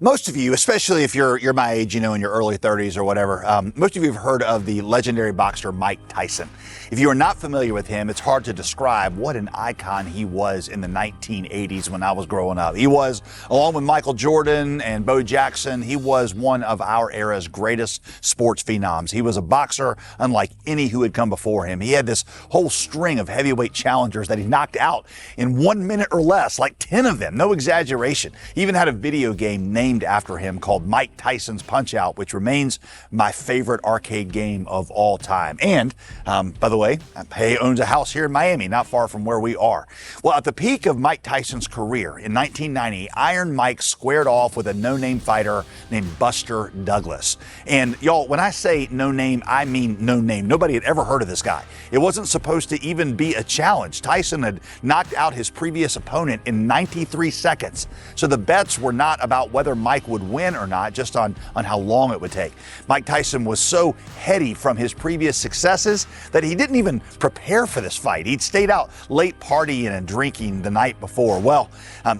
Most of you, especially if you're my age, in your early 30s or whatever, most of you have heard of the legendary boxer Mike Tyson. If you are not familiar with him, it's hard to describe what an icon he was in the 1980s when I was growing up. He was, along with Michael Jordan and Bo Jackson, he was one of our era's greatest sports phenoms. He was a boxer unlike any who had come before him. He had this whole string of heavyweight challengers that he knocked out in 1 minute or less, like 10 of them, no exaggeration. He even had a video game named after him called Mike Tyson's Punch-Out, which remains my favorite arcade game of all time. And, by the way, he owns a house here in Miami, not far from where we are. Well, at the peak of Mike Tyson's career in 1990, Iron Mike squared off with a no-name fighter named Buster Douglas. And y'all, when I say no name, I mean no name. Nobody had ever heard of this guy. It wasn't supposed to even be a challenge. Tyson had knocked out his previous opponent in 93 seconds. So the bets were not about whether Mike would win or not, just on how long it would take. Mike Tyson was so heady from his previous successes that he didn't even prepare for this fight. He'd stayed out late partying and drinking the night before. Well,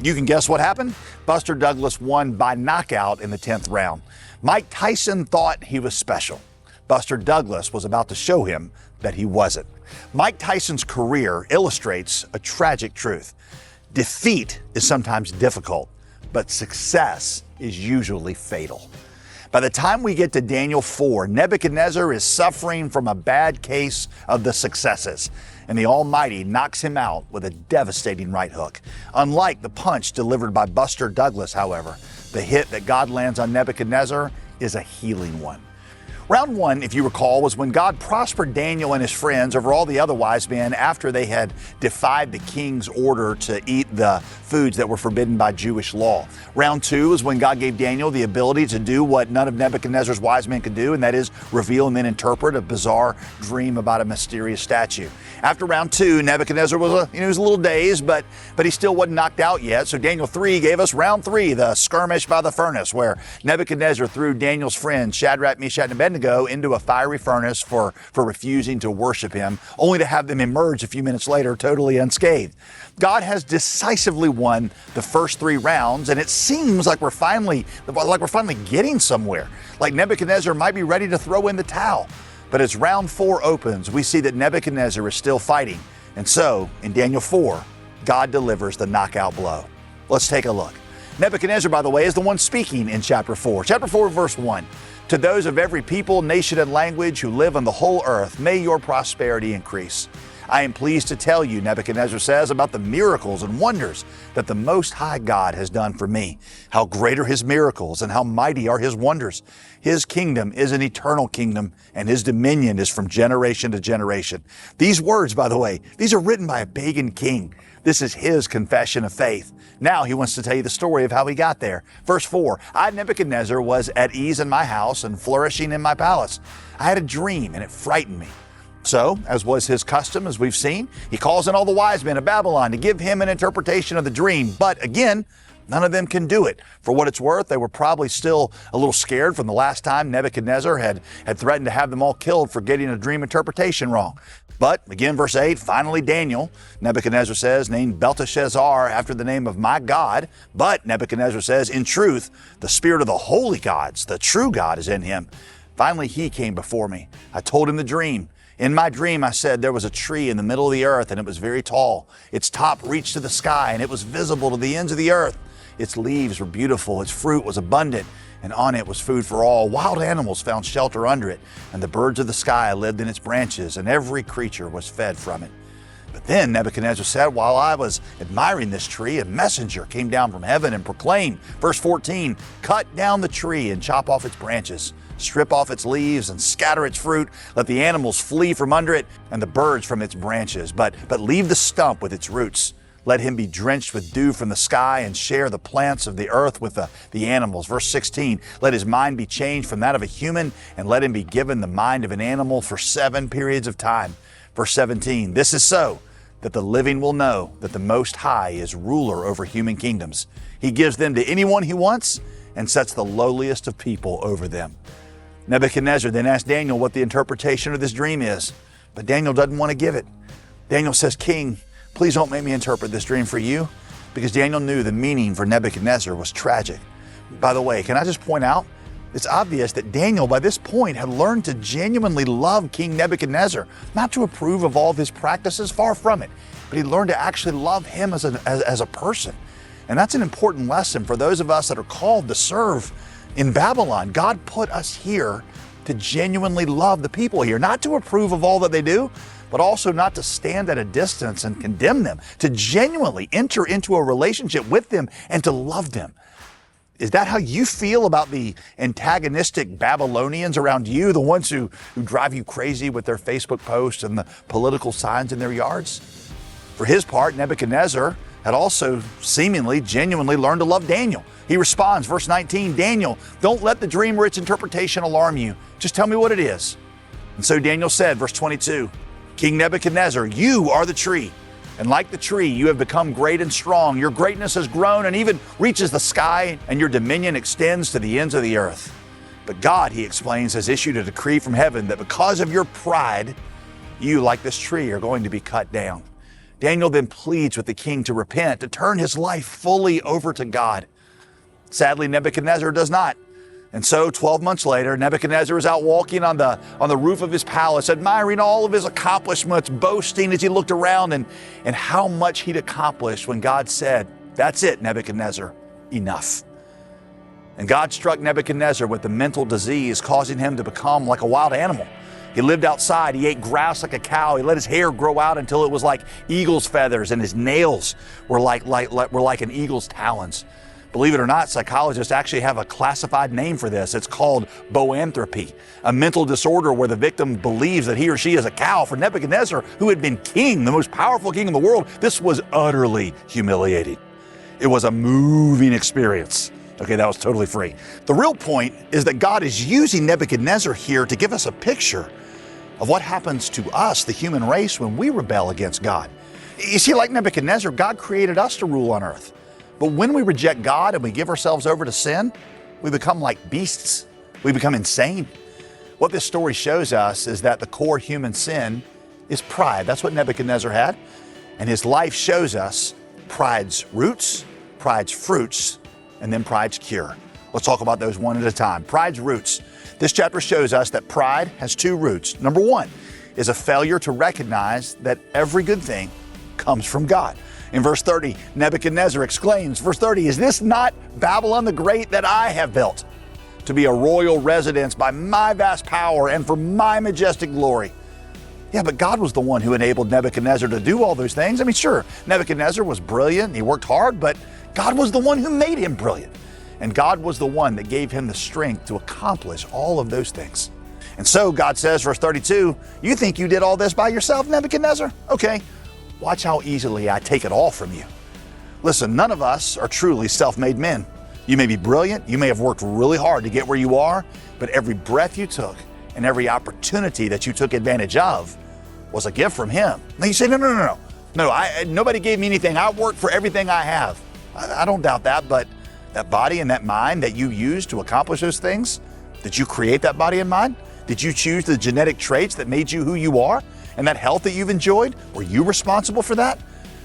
you can guess what happened? Buster Douglas won by knockout in the 10th round. Mike Tyson thought he was special. Buster Douglas was about to show him that he wasn't. Mike Tyson's career illustrates a tragic truth. Defeat is sometimes difficult, but success is usually fatal. By the time we get to Daniel 4, Nebuchadnezzar is suffering from a bad case of the successes, and the Almighty knocks him out with a devastating right hook. Unlike the punch delivered by Buster Douglas, however, the hit that God lands on Nebuchadnezzar is a healing one. Round 1, if you recall, was when God prospered Daniel and his friends over all the other wise men after they had defied the king's order to eat the foods that were forbidden by Jewish law. Round 2 is when God gave Daniel the ability to do what none of Nebuchadnezzar's wise men could do, and that is reveal and then interpret a bizarre dream about a mysterious statue. After round 2, Nebuchadnezzar was a little dazed, but he still wasn't knocked out yet. So Daniel 3 gave us round 3, the skirmish by the furnace, where Nebuchadnezzar threw Daniel's friends Shadrach, Meshach, and Abednego into a fiery furnace for refusing to worship him, only to have them emerge a few minutes later totally unscathed. God has decisively won the first 3 rounds, and it seems like we're finally getting somewhere. Like Nebuchadnezzar might be ready to throw in the towel. But as round 4 opens, we see that Nebuchadnezzar is still fighting. And so, in Daniel 4, God delivers the knockout blow. Let's take a look. Nebuchadnezzar, by the way, is the one speaking in chapter 4. Chapter 4, verse 1. To those of every people, nation, and language who live on the whole earth, may your prosperity increase. I am pleased to tell you, Nebuchadnezzar says, about the miracles and wonders that the Most High God has done for me. How great are His miracles and how mighty are His wonders. His kingdom is an eternal kingdom, and His dominion is from generation to generation. These words, by the way, these are written by a pagan king. This is his confession of faith. Now he wants to tell you the story of how he got there. Verse 4, I, Nebuchadnezzar, was at ease in my house and flourishing in my palace. I had a dream, and it frightened me. So, as was his custom, as we've seen, he calls in all the wise men of Babylon to give him an interpretation of the dream. But again, none of them can do it. For what it's worth, they were probably still a little scared from the last time Nebuchadnezzar had threatened to have them all killed for getting a dream interpretation wrong. But again, verse 8, finally Daniel, Nebuchadnezzar says, named Belteshazzar after the name of my God. But Nebuchadnezzar says, in truth, the spirit of the holy gods, the true God, is in him. Finally, he came before me. I told him the dream. In my dream, I said there was a tree in the middle of the earth, and it was very tall. Its top reached to the sky, and it was visible to the ends of the earth. Its leaves were beautiful, its fruit was abundant, and on it was food for all. Wild animals found shelter under it, and the birds of the sky lived in its branches, and every creature was fed from it. But then Nebuchadnezzar said, while I was admiring this tree, a messenger came down from heaven and proclaimed, verse 14, cut down the tree and chop off its branches. Strip off its leaves and scatter its fruit. Let the animals flee from under it and the birds from its branches. But leave the stump with its roots. Let him be drenched with dew from the sky and share the plants of the earth with the animals. Verse 16, let his mind be changed from that of a human and let him be given the mind of an animal for 7 periods of time. Verse 17, this is so that the living will know that the Most High is ruler over human kingdoms. He gives them to anyone he wants and sets the lowliest of people over them. Nebuchadnezzar then asked Daniel what the interpretation of this dream is, but Daniel doesn't want to give it. Daniel says, King, please don't make me interpret this dream for you, because Daniel knew the meaning for Nebuchadnezzar was tragic. By the way, can I just point out, it's obvious that Daniel by this point had learned to genuinely love King Nebuchadnezzar, not to approve of all of his practices, far from it, but he learned to actually love him as a person. And that's an important lesson for those of us that are called to serve in Babylon. God put us here to genuinely love the people here, not to approve of all that they do, but also not to stand at a distance and condemn them, to genuinely enter into a relationship with them and to love them. Is that how you feel about the antagonistic Babylonians around you, the ones who drive you crazy with their Facebook posts and the political signs in their yards? For his part, Nebuchadnezzar had also seemingly, genuinely learned to love Daniel. He responds, verse 19, Daniel, don't let the dream or its interpretation alarm you. Just tell me what it is. And so Daniel said, verse 22, King Nebuchadnezzar, you are the tree. And like the tree, you have become great and strong. Your greatness has grown and even reaches the sky, and your dominion extends to the ends of the earth. But God, he explains, has issued a decree from heaven that because of your pride, you, like this tree, are going to be cut down. Daniel then pleads with the king to repent, to turn his life fully over to God. Sadly, Nebuchadnezzar does not. And so 12 months later, Nebuchadnezzar is out walking on the roof of his palace, admiring all of his accomplishments, boasting as he looked around and how much he'd accomplished when God said, that's it, Nebuchadnezzar, enough. And God struck Nebuchadnezzar with a mental disease, causing him to become like a wild animal. He lived outside, he ate grass like a cow, he let his hair grow out until it was like eagle's feathers, and his nails were like an eagle's talons. Believe it or not, psychologists actually have a classified name for this. It's called boanthropy, a mental disorder where the victim believes that he or she is a cow. For Nebuchadnezzar, who had been king, the most powerful king in the world, this was utterly humiliating. It was a moving experience. Okay, that was totally free. The real point is that God is using Nebuchadnezzar here to give us a picture of what happens to us, the human race, when we rebel against God. You see, like Nebuchadnezzar, God created us to rule on earth. But when we reject God and we give ourselves over to sin, we become like beasts. We become insane. What this story shows us is that the core human sin is pride. That's what Nebuchadnezzar had. And his life shows us pride's roots, pride's fruits, and then pride's cure. Let's talk about those one at a time. Pride's roots. This chapter shows us that pride has two roots. Number one is a failure to recognize that every good thing comes from God. In verse 30, Nebuchadnezzar exclaims, verse 30, is this not Babylon the Great that I have built to be a royal residence by my vast power and for my majestic glory? Yeah, but God was the one who enabled Nebuchadnezzar to do all those things. I mean, sure, Nebuchadnezzar was brilliant, he worked hard, but God was the one who made him brilliant. And God was the one that gave him the strength to accomplish all of those things. And so God says, verse 32, you think you did all this by yourself, Nebuchadnezzar? Okay. Watch how easily I take it all from you. Listen, none of us are truly self-made men. You may be brilliant, you may have worked really hard to get where you are, but every breath you took and every opportunity that you took advantage of was a gift from him. Now you say, no, nobody gave me anything. I worked for everything I have. I don't doubt that, but that body and that mind that you used to accomplish those things, did you create that body and mind? Did you choose the genetic traits that made you who you are? And that health that you've enjoyed, were you responsible for that?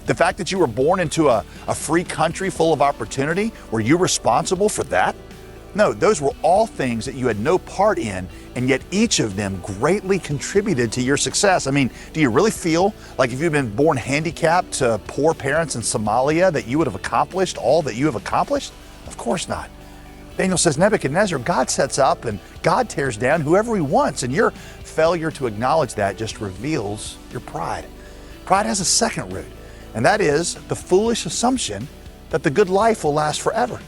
The fact that you were born into a free country full of opportunity, were you responsible for that? No, those were all things that you had no part in, and yet each of them greatly contributed to your success. I mean, do you really feel like if you'd been born handicapped to poor parents in Somalia that you would have accomplished all that you have accomplished? Of course not. Daniel says, Nebuchadnezzar, God sets up and God tears down whoever he wants, and your failure to acknowledge that just reveals your pride. Pride has a second root, and that is the foolish assumption that the good life will last forever.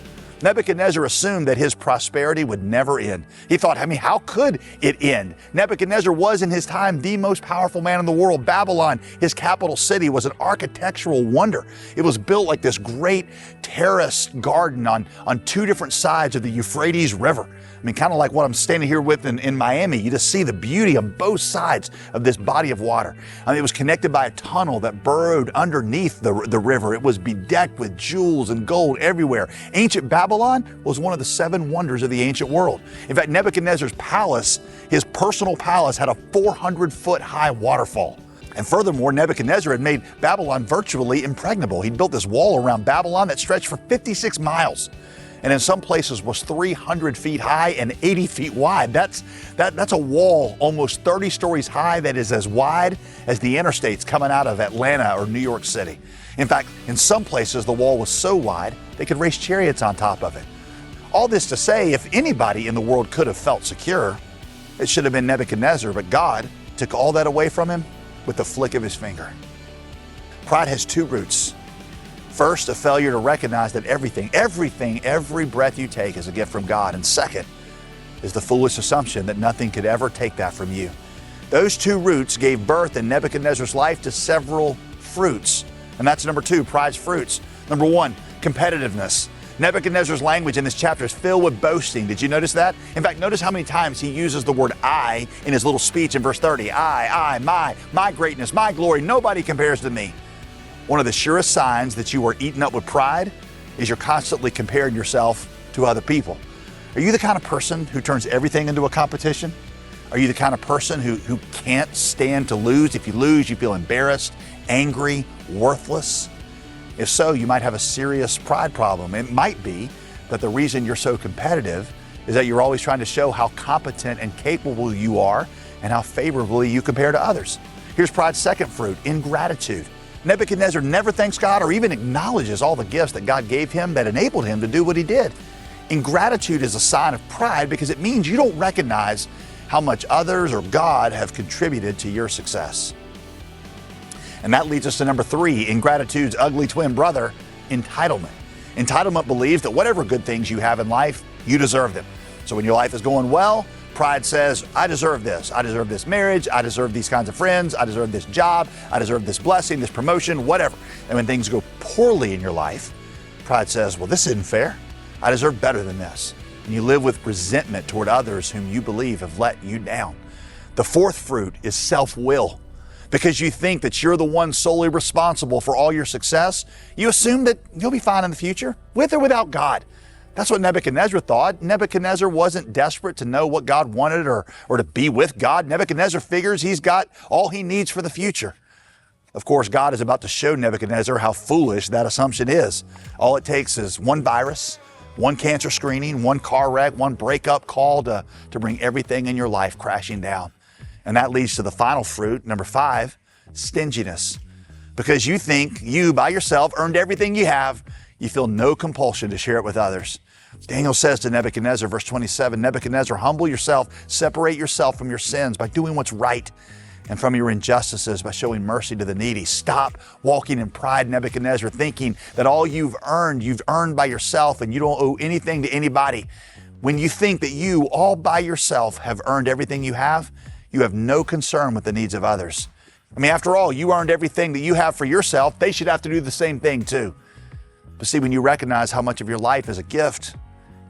Nebuchadnezzar assumed that his prosperity would never end. He thought, how could it end? Nebuchadnezzar was in his time the most powerful man in the world. Babylon, his capital city, was an architectural wonder. It was built like this great terraced garden on two different sides of the Euphrates River. I mean, kind of like what I'm standing here with in Miami. You just see the beauty on both sides of this body of water. I mean, it was connected by a tunnel that burrowed underneath the river. It was bedecked with jewels and gold everywhere. Ancient Babylon was one of the 7 wonders of the ancient world. In fact, Nebuchadnezzar's palace, his personal palace, had a 400-foot high waterfall. And furthermore, Nebuchadnezzar had made Babylon virtually impregnable. He'd built this wall around Babylon that stretched for 56 miles. and in some places was 300 feet high and 80 feet wide. That's a wall almost 30 stories high that is as wide as the interstates coming out of Atlanta or New York City. In fact, in some places the wall was so wide they could race chariots on top of it. All this to say, if anybody in the world could have felt secure, it should have been Nebuchadnezzar, but God took all that away from him with the flick of his finger. Pride has two roots. First, a failure to recognize that every breath you take is a gift from God. And second is the foolish assumption that nothing could ever take that from you. Those two roots gave birth in Nebuchadnezzar's life to several fruits. And that's number two, pride's fruits. Number one, competitiveness. Nebuchadnezzar's language in this chapter is filled with boasting. Did you notice that? In fact, notice how many times he uses the word I in his little speech in verse 30. I, my greatness, my glory, nobody compares to me. One of the surest signs that you are eaten up with pride is you're constantly comparing yourself to other people. Are you the kind of person who turns everything into a competition? Are you the kind of person who can't stand to lose? If you lose, you feel embarrassed, angry, worthless? If so, you might have a serious pride problem. It might be that the reason you're so competitive is that you're always trying to show how competent and capable you are and how favorably you compare to others. Here's pride's second fruit, ingratitude. Nebuchadnezzar never thanks God or even acknowledges all the gifts that God gave him that enabled him to do what he did. Ingratitude is a sign of pride because it means you don't recognize how much others or God have contributed to your success. And that leads us to number three, ingratitude's ugly twin brother, entitlement. Entitlement believes that whatever good things you have in life, you deserve them. So when your life is going well, pride says, I deserve this. I deserve this marriage. I deserve these kinds of friends. I deserve this job. I deserve this blessing, this promotion, whatever. And when things go poorly in your life, pride says, well, this isn't fair. I deserve better than this. And you live with resentment toward others whom you believe have let you down. The fourth fruit is self-will. Because you think that you're the one solely responsible for all your success, you assume that you'll be fine in the future, with or without God. That's what Nebuchadnezzar thought. Nebuchadnezzar wasn't desperate to know what God wanted or to be with God. Nebuchadnezzar figures he's got all he needs for the future. Of course, God is about to show Nebuchadnezzar how foolish that assumption is. All it takes is one virus, one cancer screening, one car wreck, one breakup call to bring everything in your life crashing down. And that leads to the final fruit, number five, stinginess. Because you think you by yourself earned everything you have, you feel no compulsion to share it with others. Daniel says to Nebuchadnezzar, verse 27, Nebuchadnezzar, humble yourself, separate yourself from your sins by doing what's right and from your injustices by showing mercy to the needy. Stop walking in pride, Nebuchadnezzar, thinking that all you've earned by yourself and you don't owe anything to anybody. When you think that you all by yourself have earned everything you have no concern with the needs of others. I mean, after all, you earned everything that you have for yourself. They should have to do the same thing too. But see, when you recognize how much of your life is a gift,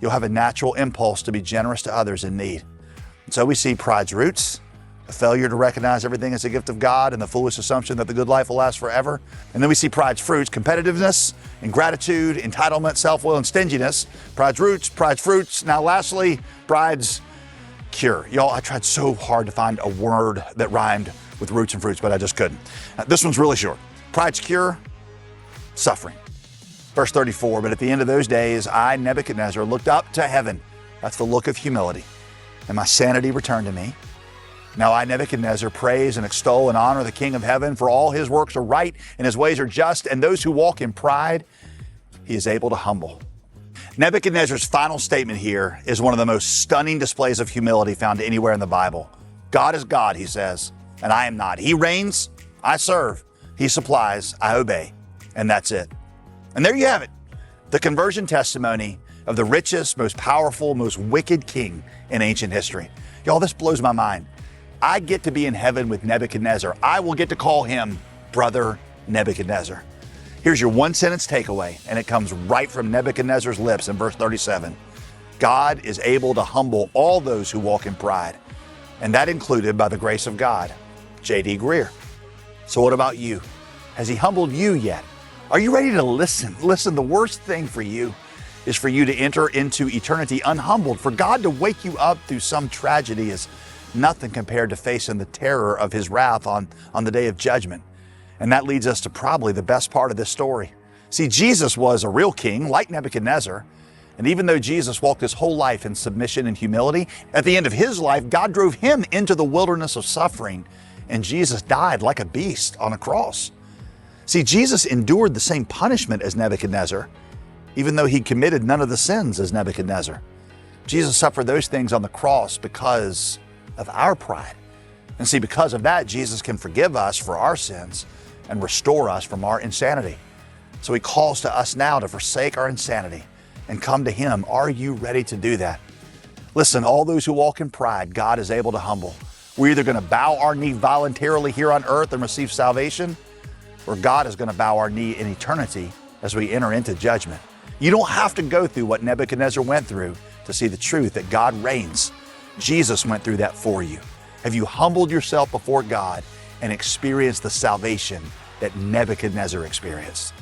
you'll have a natural impulse to be generous to others in need. And so we see pride's roots, a failure to recognize everything as a gift of God and the foolish assumption that the good life will last forever. And then we see pride's fruits, competitiveness, ingratitude, entitlement, self-will, and stinginess. Pride's roots, pride's fruits. Now lastly, pride's cure. Y'all, I tried so hard to find a word that rhymed with roots and fruits, but I just couldn't. This one's really short. Pride's cure, suffering. Verse 34, but at the end of those days, I, Nebuchadnezzar, looked up to heaven. That's the look of humility. And my sanity returned to me. Now I, Nebuchadnezzar, praise and extol and honor the King of heaven, for all his works are right and his ways are just, and those who walk in pride, he is able to humble. Nebuchadnezzar's final statement here is one of the most stunning displays of humility found anywhere in the Bible. God is God, he says, and I am not. He reigns, I serve. He supplies, I obey. And that's it. And there you have it, the conversion testimony of the richest, most powerful, most wicked king in ancient history. Y'all, this blows my mind. I get to be in heaven with Nebuchadnezzar. I will get to call him Brother Nebuchadnezzar. Here's your one sentence takeaway, and it comes right from Nebuchadnezzar's lips in verse 37. God is able to humble all those who walk in pride, and that included by the grace of God. J.D. Greear. So what about you? Has he humbled you yet? Are you ready to listen? Listen, the worst thing for you is for you to enter into eternity unhumbled. For God to wake you up through some tragedy is nothing compared to facing the terror of his wrath on the day of judgment. And that leads us to probably the best part of this story. See, Jesus was a real king like Nebuchadnezzar, And even though Jesus walked his whole life in submission and humility, at the end of his life, God drove him into the wilderness of suffering, and Jesus died like a beast on a cross. See, Jesus endured the same punishment as Nebuchadnezzar, even though he committed none of the sins as Nebuchadnezzar. Jesus suffered those things on the cross because of our pride. And see, because of that, Jesus can forgive us for our sins and restore us from our insanity. So he calls to us now to forsake our insanity and come to him. Are you ready to do that? Listen, all those who walk in pride, God is able to humble. We're either going to bow our knee voluntarily here on earth and receive salvation, or God is going to bow our knee in eternity as we enter into judgment. You don't have to go through what Nebuchadnezzar went through to see the truth that God reigns. Jesus went through that for you. Have you humbled yourself before God and experienced the salvation that Nebuchadnezzar experienced?